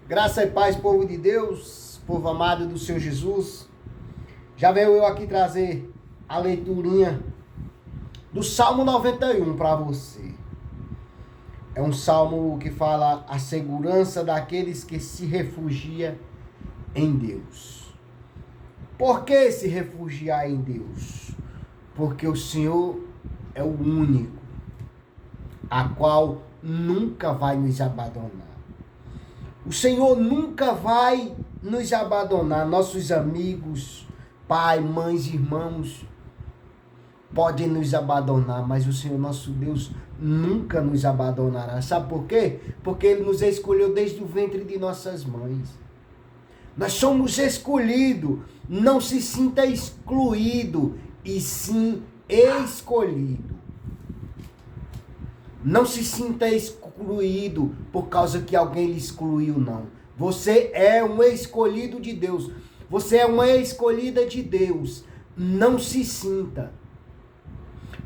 Graça e paz, povo de Deus, povo amado do Senhor Jesus. Já venho eu aqui trazer a leiturinha do Salmo 91 para você. É um salmo que fala a segurança daqueles que se refugiam em Deus. Por que se refugiar em Deus? Porque o Senhor é o único, a qual nunca vai nos abandonar. O Senhor nunca vai nos abandonar. Nossos amigos, pai, mães, irmãos, podem nos abandonar, mas o Senhor nosso Deus nunca nos abandonará. Sabe por quê? Porque Ele nos escolheu desde o ventre de nossas mães. Nós somos escolhidos. Não se sinta excluído, e sim escolhido. Não se sinta excluído por causa que alguém lhe excluiu, não. Você é um escolhido de Deus. Você é uma escolhida de Deus. Não se sinta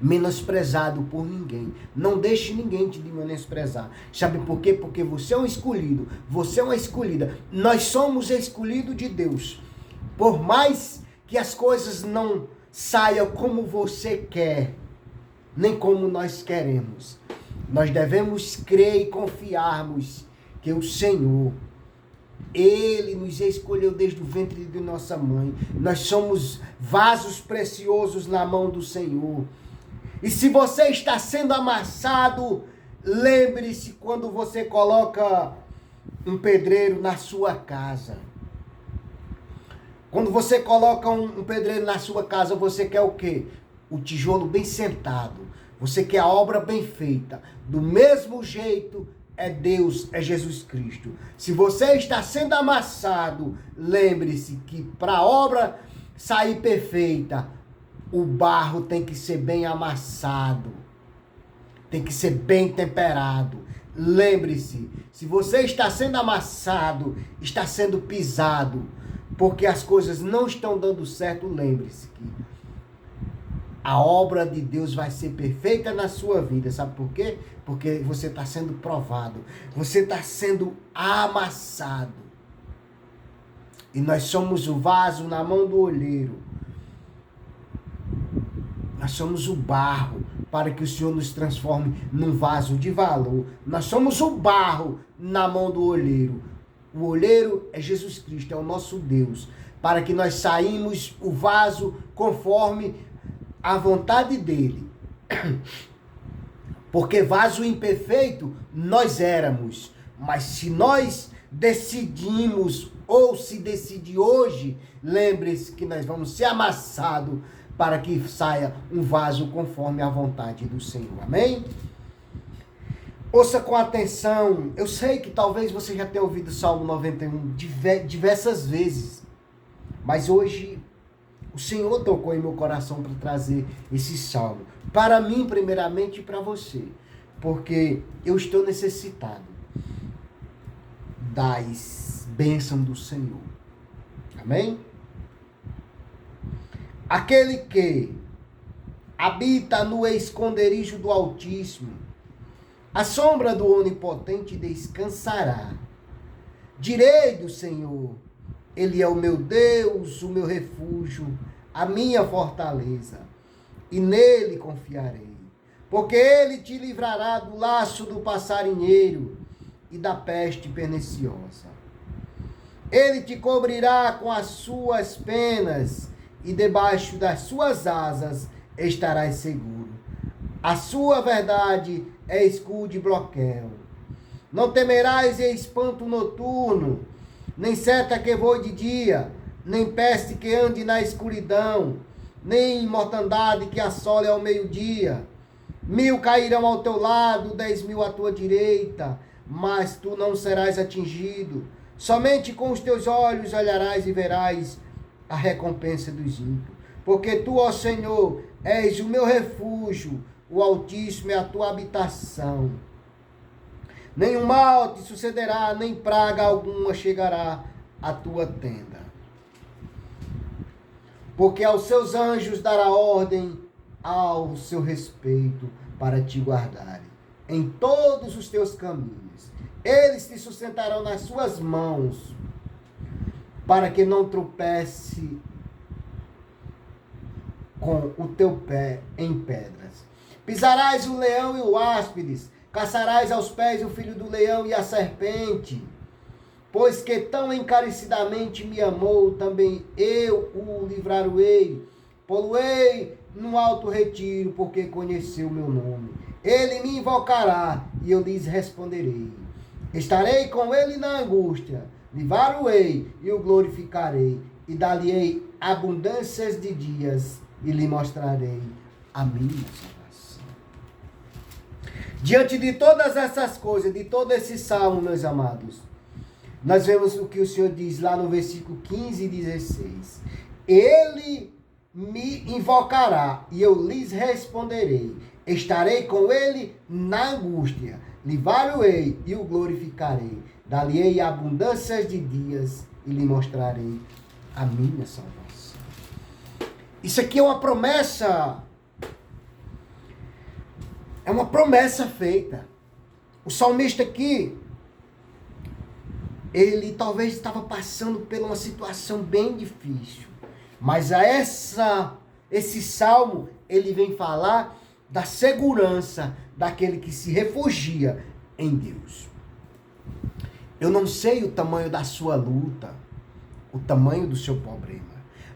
menosprezado por ninguém. Não deixe ninguém te menosprezar. Sabe por quê? Porque você é um escolhido. Você é uma escolhida. Nós somos escolhidos de Deus. Por mais que as coisas não saiam como você quer, nem como nós queremos, nós devemos crer e confiarmos que o Senhor, Ele nos escolheu desde o ventre de nossa mãe. Nós somos vasos preciosos na mão do Senhor. E se você está sendo amassado, lembre-se quando você coloca um pedreiro na sua casa. Quando você coloca um pedreiro na sua casa, você quer o quê? O tijolo bem sentado. Você quer a obra bem feita. Do mesmo jeito é Deus, é Jesus Cristo. Se você está sendo amassado, lembre-se que para a obra sair perfeita, o barro tem que ser bem amassado. Tem que ser bem temperado. Lembre-se, se você está sendo amassado, está sendo pisado, porque as coisas não estão dando certo, lembre-se que a obra de Deus vai ser perfeita na sua vida. Sabe por quê? Porque você está sendo provado. Você está sendo amassado. E nós somos o vaso na mão do olheiro. Nós somos o barro para que o Senhor nos transforme num vaso de valor. Nós somos o barro na mão do olheiro. O olheiro é Jesus Cristo, é o nosso Deus. Para que nós saímos o vaso conforme a vontade dele. Porque vaso imperfeito nós éramos. Mas se nós decidimos, ou se decidir hoje, lembre-se que nós vamos ser amassados para que saia um vaso conforme a vontade do Senhor. Amém? Ouça com atenção. Eu sei que talvez você já tenha ouvido o Salmo 91 diversas vezes. Mas hoje o Senhor tocou em meu coração para trazer esse salmo. Para mim, primeiramente, e para você. Porque eu estou necessitado das bênçãos do Senhor. Amém? Aquele que habita no esconderijo do Altíssimo, a sombra do Onipotente descansará. Direi do Senhor, Ele é o meu Deus, o meu refúgio, a minha fortaleza, e nele confiarei. Porque Ele te livrará do laço do passarinheiro e da peste perniciosa. Ele te cobrirá com as suas penas, e debaixo das suas asas estarás seguro. A sua verdade é escudo e broquel. Não temerás espanto noturno, nem seta que voe de dia, nem peste que ande na escuridão, nem mortandade que assole ao meio-dia. 1000 cairão ao teu lado, 10.000 à tua direita, mas tu não serás atingido. Somente com os teus olhos olharás e verás a recompensa dos ímpios. Porque tu, ó Senhor, és o meu refúgio, o Altíssimo é a tua habitação. Nenhum mal te sucederá, nem praga alguma chegará à tua tenda. Porque aos seus anjos dará ordem ao seu respeito para te guardarem. em todos os teus caminhos. Eles te sustentarão nas suas mãos, para que não tropece com o teu pé em pedras. Pisarás o leão e o áspides, caçarás aos pés o filho do leão e a serpente. Pois que tão encarecidamente me amou, também eu o livrarei. Poluei no alto retiro, porque conheceu o meu nome. Ele me invocará, e eu lhes responderei. Estarei com ele na angústia, livrá-lo-ei e o glorificarei, e dar-lhe-ei abundâncias de dias, e lhe mostrarei a minha salvação. Diante de todas essas coisas, de todo esse salmo, meus amados, nós vemos o que o Senhor diz lá no versículo 15 e 16. Ele me invocará e eu lhes responderei. Estarei com ele na angústia, livrá-lo-ei e o glorificarei. Dar-lhe-ei abundâncias de dias e lhe mostrarei a minha salvação. Isso aqui é uma promessa. É uma promessa feita. O salmista aqui, ele talvez estava passando por uma situação bem difícil. Mas esse salmo, ele vem falar da segurança daquele que se refugia em Deus. Eu não sei o tamanho da sua luta, o tamanho do seu problema,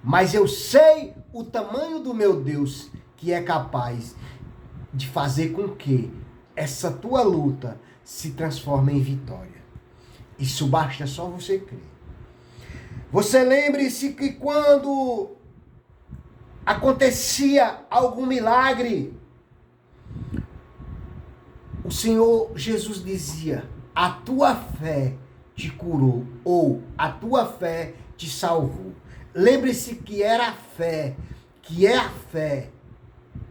mas eu sei o tamanho do meu Deus, que é capaz de fazer com que essa tua luta se transforme em vitória. Isso basta só você crer. Você lembre-se que quando acontecia algum milagre, o Senhor Jesus dizia: a tua fé te curou, ou a tua fé te salvou. Lembre-se que era a fé, que é a fé,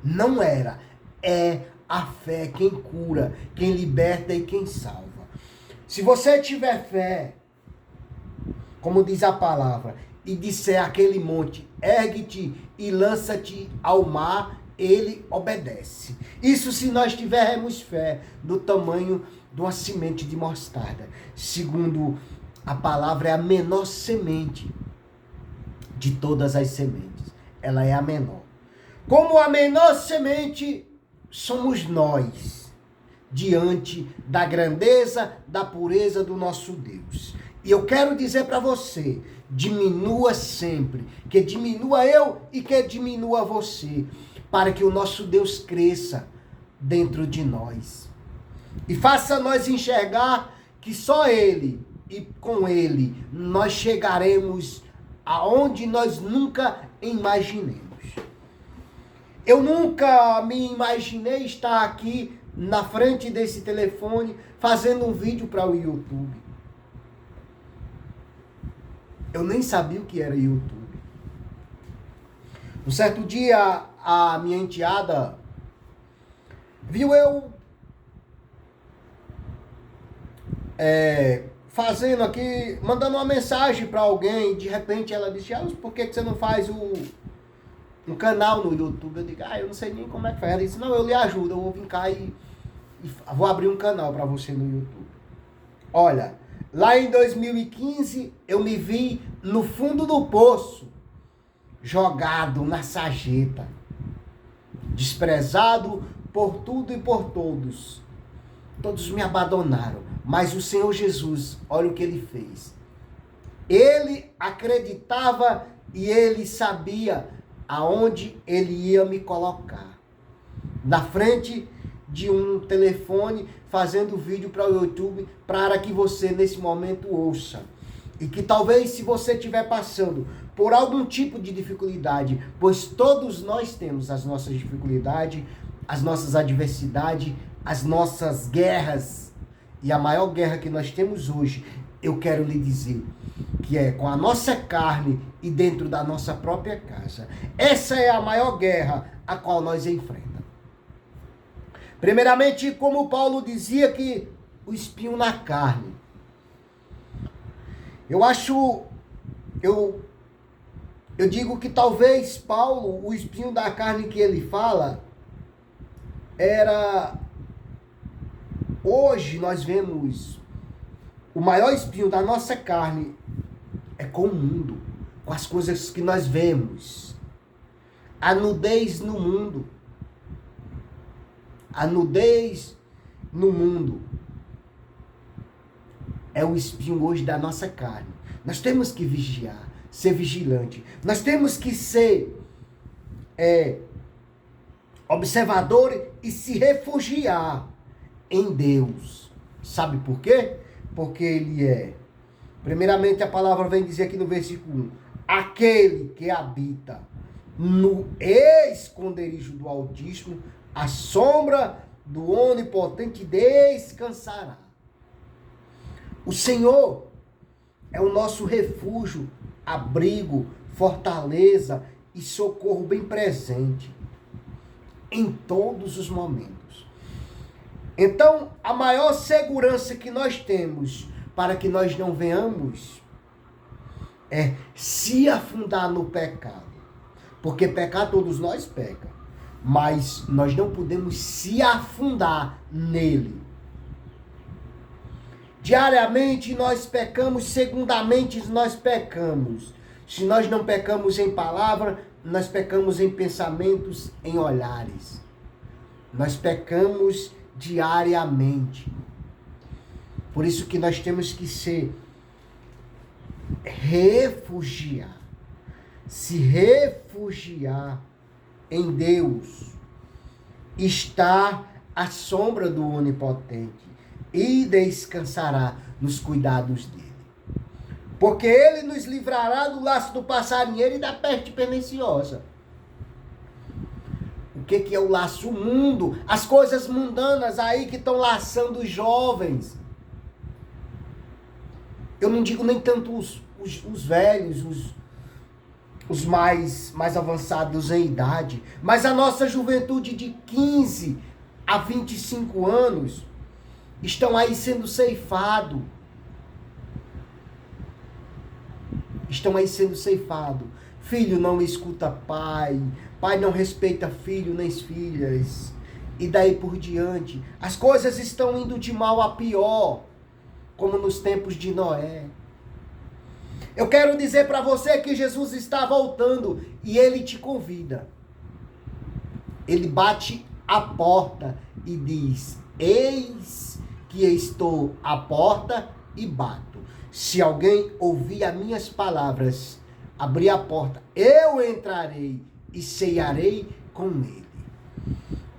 não era, é a fé quem cura, quem liberta e quem salva. Se você tiver fé, como diz a palavra, e disser aquele monte, ergue-te e lança-te ao mar, ele obedece. Isso se nós tivermos fé do tamanho de uma semente de mostarda. Segundo a palavra, é a menor semente de todas as sementes. Ela é a menor. Como a menor semente, somos nós, diante da grandeza, da pureza do nosso Deus. E eu quero dizer para você, diminua sempre, que diminua eu e que diminua você, para que o nosso Deus cresça dentro de nós. E faça nós enxergar que só Ele e com Ele nós chegaremos aonde nós nunca imaginemos. Eu nunca me imaginei estar aqui na frente desse telefone fazendo um vídeo para o YouTube. Eu nem sabia o que era YouTube. Um certo dia, a minha enteada viu eu fazendo aqui, mandando uma mensagem para alguém. De repente ela disse: por que você não faz um canal no YouTube? Eu digo: eu não sei nem como é que faz. Ela disse: não, eu lhe ajudo, eu vou vir cá e vou abrir um canal para você no YouTube. Olha, lá em 2015 eu me vi no fundo do poço, jogado na sarjeta, desprezado por tudo e por todos. Todos me abandonaram, mas o Senhor Jesus, olha o que Ele fez. Ele acreditava e Ele sabia aonde Ele ia me colocar. Na frente de um telefone, fazendo vídeo para o YouTube, para que você nesse momento ouça. E que talvez, se você estiver passando por algum tipo de dificuldade, pois todos nós temos as nossas dificuldades, as nossas adversidades, as nossas guerras. E a maior guerra que nós temos hoje, eu quero lhe dizer, que é com a nossa carne e dentro da nossa própria casa. Essa é a maior guerra a qual nós enfrentamos. Primeiramente, como Paulo dizia, que o espinho na carne. Eu digo que talvez Paulo, o espinho da carne que ele fala, era Hoje nós vemos o maior espinho da nossa carne é com o mundo, com as coisas que nós vemos. A nudez no mundo. A nudez no mundo é o espinho hoje da nossa carne. Nós temos que vigiar, ser vigilante. Nós temos que ser observador e se refugiar em Deus. Sabe por quê? Porque Ele é. Primeiramente a palavra vem dizer aqui no versículo 1. Aquele que habita no esconderijo do Altíssimo, a sombra do Onipotente descansará. O Senhor é o nosso refúgio, abrigo, fortaleza e socorro bem presente em todos os momentos. Então, a maior segurança que nós temos para que nós não venhamos é se afundar no pecado. Porque pecar todos nós peca, mas nós não podemos se afundar nele. Diariamente nós pecamos, segundamente nós pecamos. Se nós não pecamos em palavra, nós pecamos em pensamentos, em olhares. Nós pecamos diariamente. Por isso que nós temos que se refugiar em Deus, estar à sombra do Onipotente e descansará nos cuidados dele. Porque ele nos livrará do laço do passarinheiro e da peste perniciosa. O que é o laço? O mundo, as coisas mundanas aí que estão laçando os jovens. Eu não digo nem tanto os velhos, os mais avançados em idade, mas a nossa juventude de 15 a 25 anos estão aí sendo ceifados. Filho não escuta pai, pai não respeita filho nem filhas, e daí por diante. As coisas estão indo de mal a pior, como nos tempos de Noé. Eu quero dizer para você que Jesus está voltando e Ele te convida. Ele bate a porta e diz: eis que estou à porta e bato. Se alguém ouvir as minhas palavras, abrir a porta, eu entrarei e cearei com ele.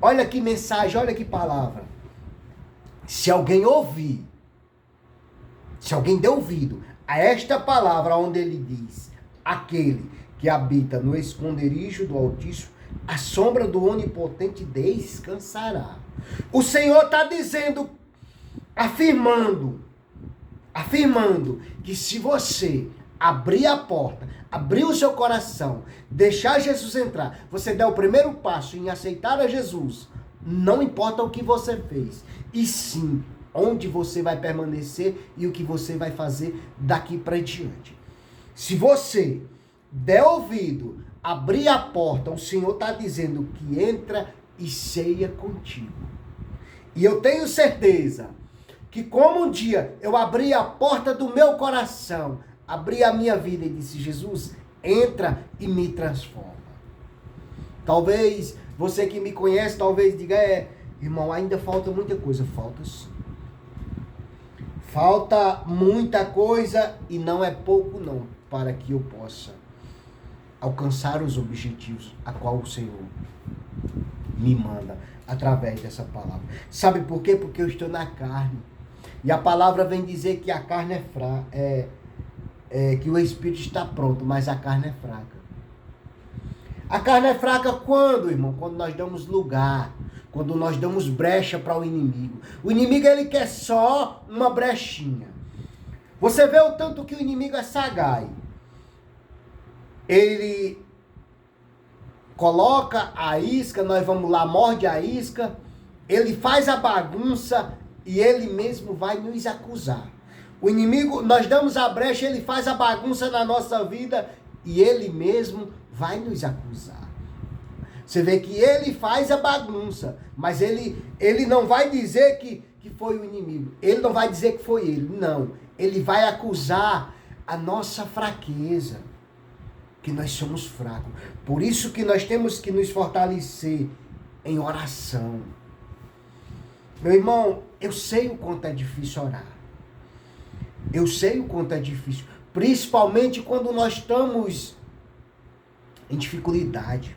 Olha que mensagem, olha que palavra. Se alguém ouvir, se alguém der ouvido a esta palavra onde ele diz: aquele que habita no esconderijo do Altíssimo, a sombra do Onipotente descansará. O Senhor está dizendo, afirmando que se você abrir a porta, abrir o seu coração, deixar Jesus entrar, você der o primeiro passo em aceitar a Jesus, não importa o que você fez, e sim onde você vai permanecer e o que você vai fazer daqui para diante. Se você der ouvido, abrir a porta, o Senhor está dizendo que entra e ceia contigo. E eu tenho certeza que como um dia eu abri a porta do meu coração, abri a minha vida e disse: Jesus, entra e me transforma. Talvez você que me conhece, talvez diga: irmão, ainda falta muita coisa. Falta sim. Falta muita coisa e não é pouco não, para que eu possa alcançar os objetivos a qual o Senhor me manda através dessa palavra. Sabe por quê? Porque eu estou na carne. E a palavra vem dizer que a carne é fraca, que o espírito está pronto, mas a carne é fraca. A carne é fraca quando, irmão? Quando nós damos lugar, quando nós damos brecha para o inimigo. O inimigo, ele quer só uma brechinha. Você vê o tanto que o inimigo é sagaz. Ele coloca a isca, nós vamos lá, morde a isca, ele faz a bagunça e ele mesmo vai nos acusar. O inimigo, nós damos a brecha, ele faz a bagunça na nossa vida e ele mesmo vai nos acusar. Você vê que ele faz a bagunça, mas ele não vai dizer que que foi o inimigo. Ele não vai dizer que foi ele, não. Ele vai acusar a nossa fraqueza, que nós somos fracos. Por isso que nós temos que nos fortalecer em oração. Meu irmão, eu sei o quanto é difícil orar. Eu sei o quanto é difícil. Principalmente quando nós estamos em dificuldade.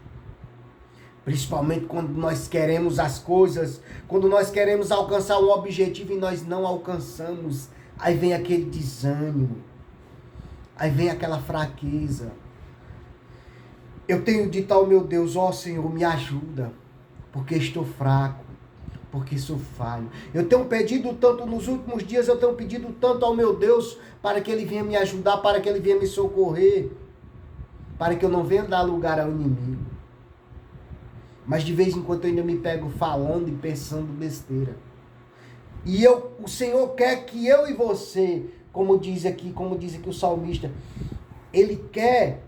Principalmente quando nós queremos as coisas, quando nós queremos alcançar um objetivo e nós não alcançamos. Aí vem aquele desânimo. Aí vem aquela fraqueza. Eu tenho dito ao meu Deus, ó Senhor, me ajuda, porque estou fraco, porque sou falho. Eu tenho pedido tanto, nos últimos dias eu tenho pedido tanto ao meu Deus, para que Ele venha me ajudar, para que Ele venha me socorrer, para que eu não venha dar lugar ao inimigo. Mas de vez em quando eu ainda me pego falando e pensando besteira. E o Senhor quer que eu e você, como diz aqui o salmista, Ele quer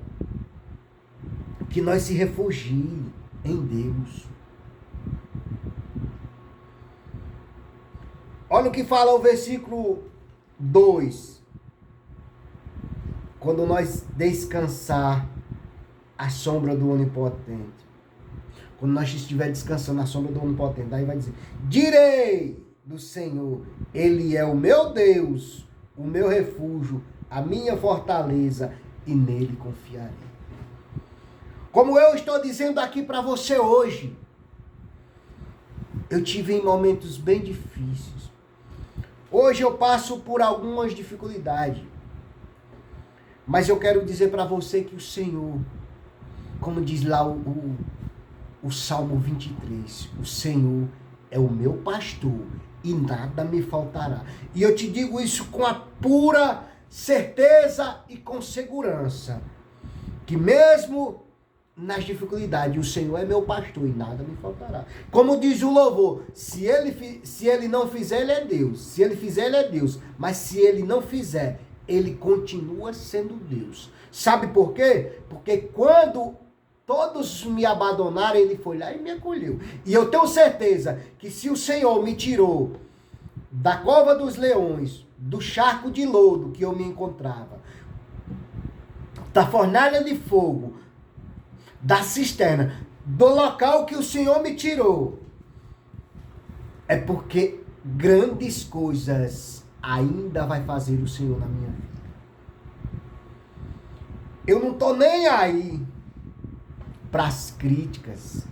que nós se refugiem em Deus. Olha o que fala o versículo 2. Quando nós descansar à sombra do Onipotente. Quando nós estiver descansando à sombra do Onipotente, aí vai dizer, direi do Senhor, Ele é o meu Deus, o meu refúgio, a minha fortaleza, e nele confiarei. Como eu estou dizendo aqui para você hoje, eu tive em momentos bem difíceis. Hoje eu passo por algumas dificuldades. Mas eu quero dizer para você que o Senhor, como diz lá o Salmo 23, o Senhor é o meu pastor e nada me faltará. E eu te digo isso com a pura certeza e com segurança, que mesmo nas dificuldades, o Senhor é meu pastor e nada me faltará. Como diz o louvor, se ele não fizer, Ele é Deus. Se Ele fizer, Ele é Deus. Mas se Ele não fizer, Ele continua sendo Deus. Sabe por quê? Porque quando todos me abandonaram, Ele foi lá e me acolheu. E eu tenho certeza que se o Senhor me tirou da cova dos leões, do charco de lodo que eu me encontrava, da fornalha de fogo, da cisterna, do local que o Senhor me tirou, é porque grandes coisas ainda vai fazer o Senhor na minha vida. Eu não estou nem aí para as críticas,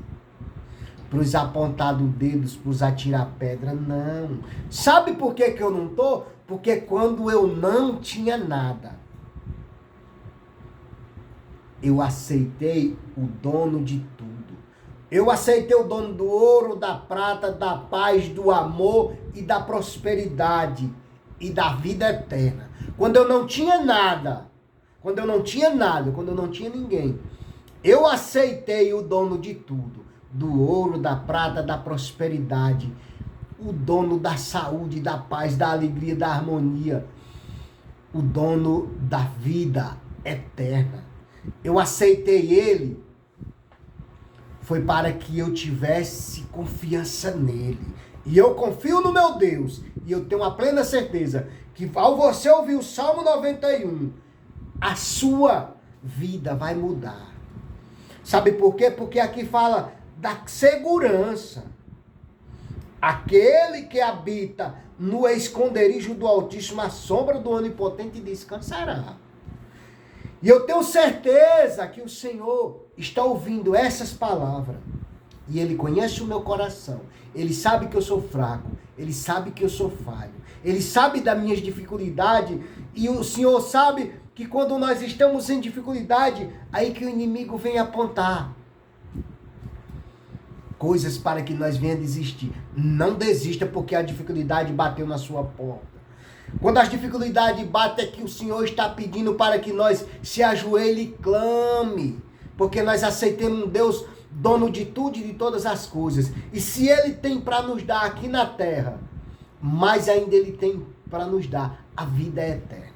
para os apontar dedos, para os atirar pedra, não. Sabe por que eu não estou? Porque quando eu não tinha nada, eu aceitei o dono de tudo. Eu aceitei o dono do ouro, da prata, da paz, do amor e da prosperidade e da vida eterna. Quando eu não tinha nada, quando eu não tinha ninguém, eu aceitei o dono de tudo. Do ouro, da prata, da prosperidade, o dono da saúde, da paz, da alegria, da harmonia, o dono da vida eterna. Eu aceitei Ele, foi para que eu tivesse confiança nele. E eu confio no meu Deus. E eu tenho a plena certeza que ao você ouvir o Salmo 91, a sua vida vai mudar. Sabe por quê? Porque aqui fala da segurança. Aquele que habita no esconderijo do Altíssimo, à sombra do Onipotente, descansará. E eu tenho certeza que o Senhor está ouvindo essas palavras. E Ele conhece o meu coração. Ele sabe que eu sou fraco. Ele sabe que eu sou falho. Ele sabe das minhas dificuldades. E o Senhor sabe que quando nós estamos em dificuldade, aí que o inimigo vem apontar coisas para que nós venhamos desistir. Não desista porque a dificuldade bateu na sua porta. Quando as dificuldades batem, é que o Senhor está pedindo para que nós se ajoelhe e clame. Porque nós aceitemos um Deus dono de tudo e de todas as coisas. E se Ele tem para nos dar aqui na terra, mais ainda Ele tem para nos dar a vida eterna.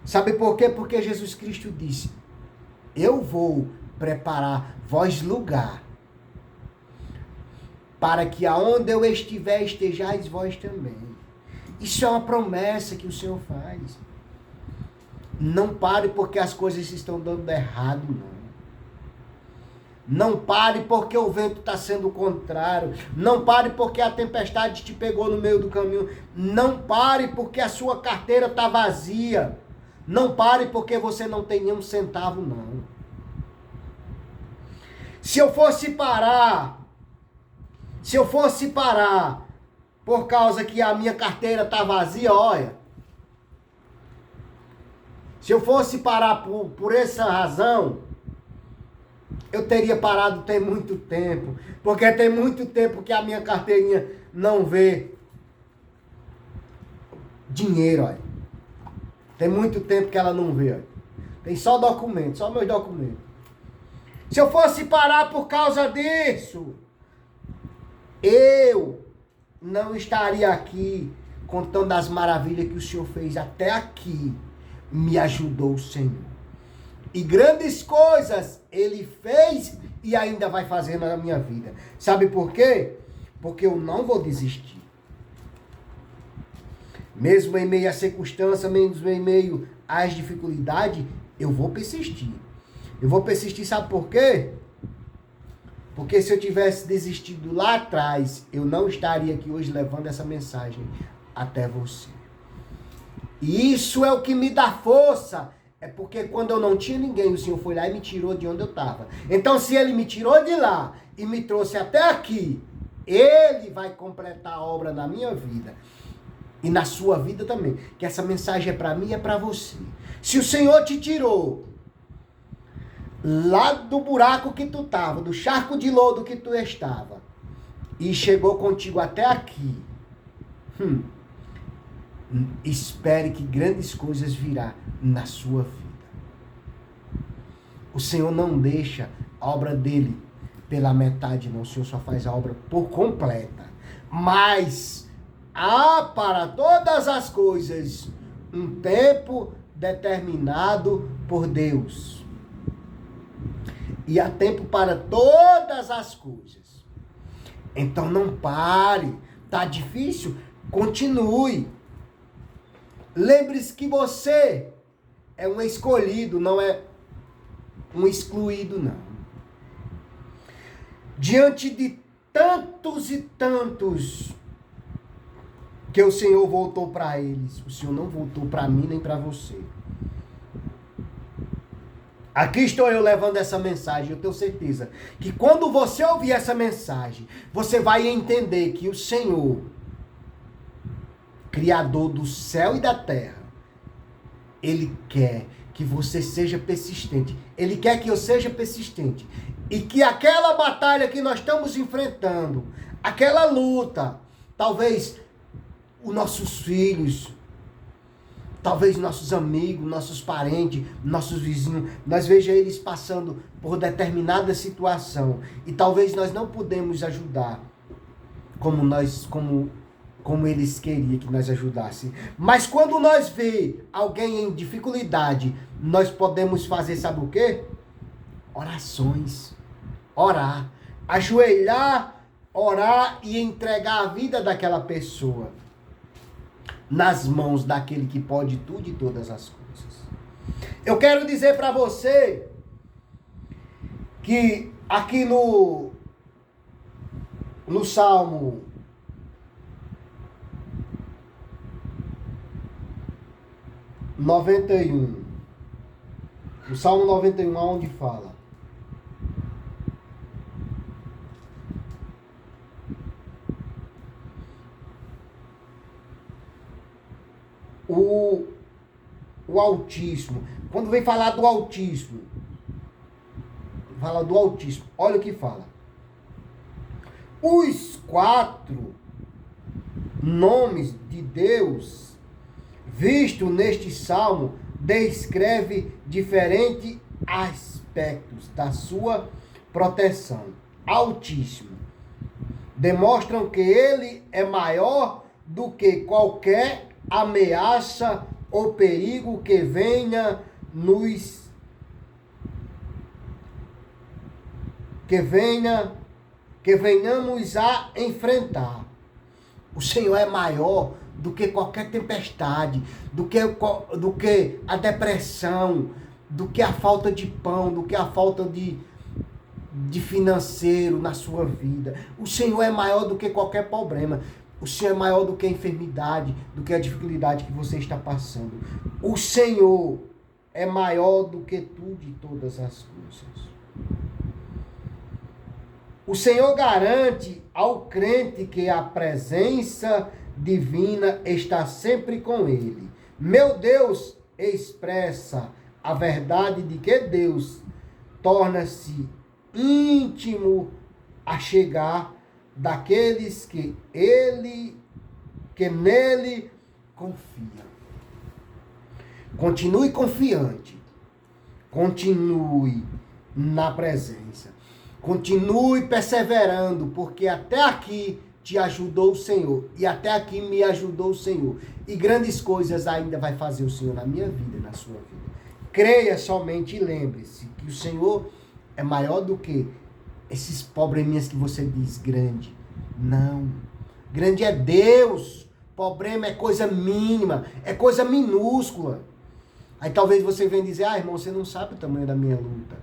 Sabe por quê? Porque Jesus Cristo disse, eu vou preparar vós lugar. para que aonde eu estiver, estejais vós também. Isso é uma promessa que o Senhor faz. Não pare porque as coisas estão dando errado, não. Não pare porque o vento está sendo contrário. Não pare porque a tempestade te pegou no meio do caminho. Não pare porque a sua carteira está vazia. Não pare porque você não tem nenhum centavo, não. Se eu fosse parar por causa que a minha carteira está vazia, olha. Se eu fosse parar por essa razão, eu teria parado tem muito tempo. Porque tem muito tempo que a minha carteirinha não vê dinheiro, olha. Tem muito tempo que ela não vê, olha. Tem só documentos, só meus documentos. Se eu fosse parar por causa disso, eu não estaria aqui contando as maravilhas que o Senhor fez até aqui. Me ajudou o Senhor. E grandes coisas Ele fez e ainda vai fazer na minha vida. Sabe por quê? Porque eu não vou desistir. Mesmo em meio à circunstância, mesmo em meio às dificuldades, eu vou persistir. Eu vou persistir, sabe por quê? Porque se eu tivesse desistido lá atrás, eu não estaria aqui hoje levando essa mensagem até você. E isso é o que me dá força. É porque quando eu não tinha ninguém, o Senhor foi lá e me tirou de onde eu estava. Então, se Ele me tirou de lá e me trouxe até aqui, Ele vai completar a obra na minha vida. E na sua vida também. Que essa mensagem é para mim e é para você. Se o Senhor te tirou lá do buraco que tu estava, do charco de lodo que tu estava, e chegou contigo até aqui, espere que grandes coisas virá na sua vida. O Senhor não deixa a obra dele pela metade, não. O Senhor só faz a obra por completa. Mas há para todas as coisas um tempo determinado por Deus. E há tempo para todas as coisas. Então não pare. Tá difícil? Continue. Lembre-se que você é um escolhido, não é um excluído, não. Diante de tantos e tantos que o Senhor voltou para eles, o Senhor não voltou para mim nem para você. Aqui estou eu levando essa mensagem. Eu tenho certeza que quando você ouvir essa mensagem, você vai entender que o Senhor, Criador do céu e da terra, Ele quer que você seja persistente. Ele quer que eu seja persistente. E que aquela batalha que nós estamos enfrentando, aquela luta, talvez os nossos filhos, talvez nossos amigos, nossos parentes, nossos vizinhos, nós vejamos eles passando por determinada situação e talvez nós não podemos ajudar como eles queriam que nós ajudássemos. Mas quando nós vê alguém em dificuldade, nós podemos fazer, sabe o quê? Orações. Orar. Ajoelhar, orar e entregar a vida daquela pessoa nas mãos daquele que pode tudo e todas as coisas. Eu quero dizer para você que aqui no Salmo 91, no Salmo 91, aonde fala: o Altíssimo. Quando vem falar do Altíssimo, olha o que fala. Os 4 nomes de Deus visto neste salmo descreve diferentes aspectos da sua proteção. Altíssimo. Demonstram que ele é maior do que qualquer ameaça ou perigo que venha que venhamos a enfrentar. O Senhor é maior do que qualquer tempestade, do que a depressão, do que a falta de pão, do que a falta de financeiro na sua vida. O Senhor é maior do que qualquer problema. O Senhor é maior do que a enfermidade, do que a dificuldade que você está passando. O Senhor é maior do que tudo e todas as coisas. O Senhor garante ao crente que a presença divina está sempre com ele. Meu Deus expressa a verdade de que Deus torna-se íntimo a chegar daqueles que nele confia. Continue confiante. Continue na presença. Continue perseverando, porque até aqui te ajudou o Senhor. E até aqui me ajudou o Senhor. E grandes coisas ainda vai fazer o Senhor na minha vida e na sua vida. Creia somente e lembre-se que o Senhor é maior do que esses probleminhas que você diz grande. Não. Grande é Deus. Problema é coisa mínima. É coisa minúscula. Aí talvez você venha dizer, irmão, você não sabe o tamanho da minha luta.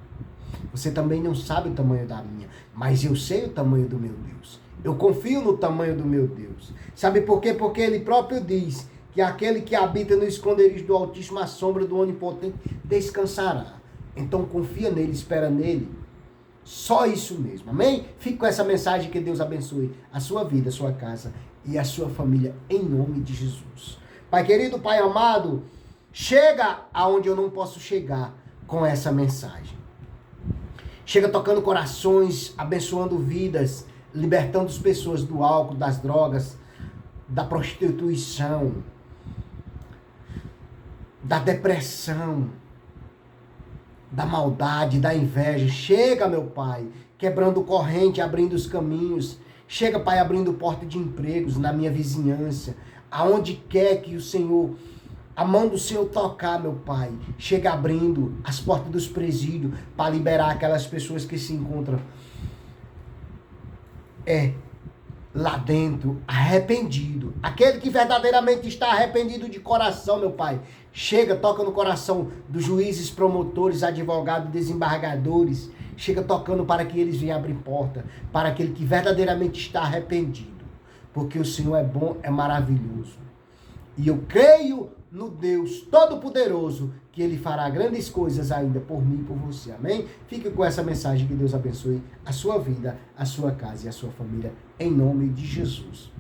Você também não sabe o tamanho da minha. Mas eu sei o tamanho do meu Deus. Eu confio no tamanho do meu Deus. Sabe por quê? Porque ele próprio diz que aquele que habita no esconderijo do Altíssimo, à sombra do Onipotente, descansará. Então confia nele, espera nele. Só isso mesmo, amém? Fique com essa mensagem, que Deus abençoe a sua vida, a sua casa e a sua família, em nome de Jesus. Pai querido, Pai amado, chega aonde eu não posso chegar com essa mensagem. Chega tocando corações, abençoando vidas, libertando as pessoas do álcool, das drogas, da prostituição, da depressão, da maldade, da inveja. Chega, meu Pai, quebrando corrente, abrindo os caminhos. Chega, Pai, abrindo porta de empregos na minha vizinhança. Aonde quer que o Senhor, a mão do Senhor tocar, meu Pai, chega abrindo as portas dos presídios para liberar aquelas pessoas que se encontram lá dentro, arrependido. Aquele que verdadeiramente está arrependido de coração, meu Pai. Chega, toca no coração dos juízes, promotores, advogados, desembargadores. Chega tocando para que eles venham abrir porta. Para aquele que verdadeiramente está arrependido. Porque o Senhor é bom, é maravilhoso. E eu creio no Deus Todo-Poderoso, que Ele fará grandes coisas ainda por mim e por você. Amém? Fique com essa mensagem, que Deus abençoe a sua vida, a sua casa e a sua família, em nome de Jesus.